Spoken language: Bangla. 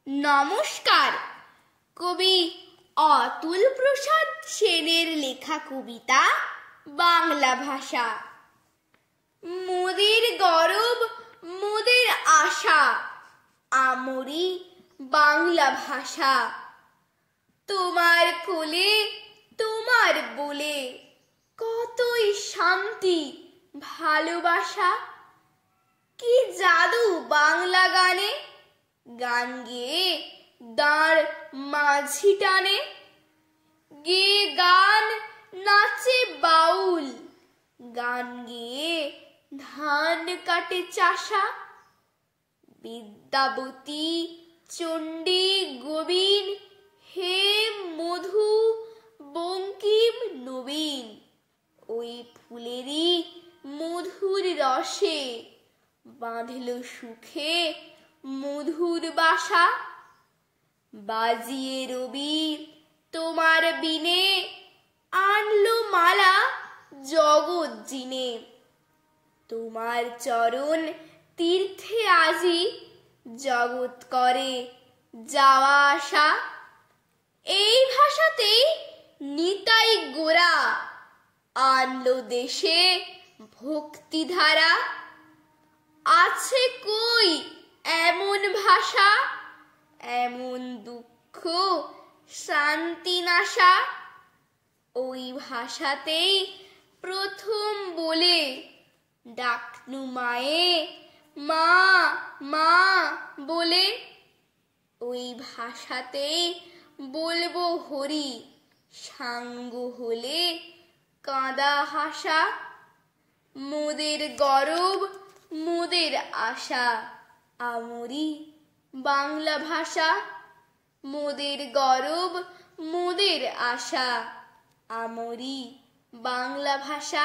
নমস্কার। কবি অতুল প্রসাদ সেনের লেখা কবিতা বাংলা ভাষা। মোদের গরব মোদের আশা, আমরি বাংলা ভাষা। তোমার কোলে তোমার বলে কতই শান্তি ভালোবাসা। কি জাদু বাংলা গানে, গান গেয়ে দাঁড় মাঝি টানে। গেয়ে গান নাচে বাউল, গান গেয়ে ধান কাটে চাষা। বিদ্যাবতী চণ্ডী গোবিন, হে মধু বঙ্কিম নবীন। ওই ফুলেরই মধুর রসে বাঁধল সুখে মধুর বাসা। বাজিয়ে রবি তোমার বিনে, আনলো মালা জগৎ জিনে। তোমার চরণ তীর্থে আজি জগৎ করে যাওয়া আসা। এই ভাষাতেই নিতাই গোরা আনলো দেশে ভক্তিধারা। আছে কই এমন ভাষা, এমন দুঃখ শান্তি নাশা। ওই ভাষাতেই প্রথম বলে ডাকনু মায়ে, মা মা বলে। ওই ভাষাতেই বলবো হরি, সাঙ্গ হলে কাঁদা হাসা। মোদের গরব মোদের আশা, আমরি বাংলা ভাষা। মোদের গরব মোদের আশা, আমরি বাংলা ভাষা।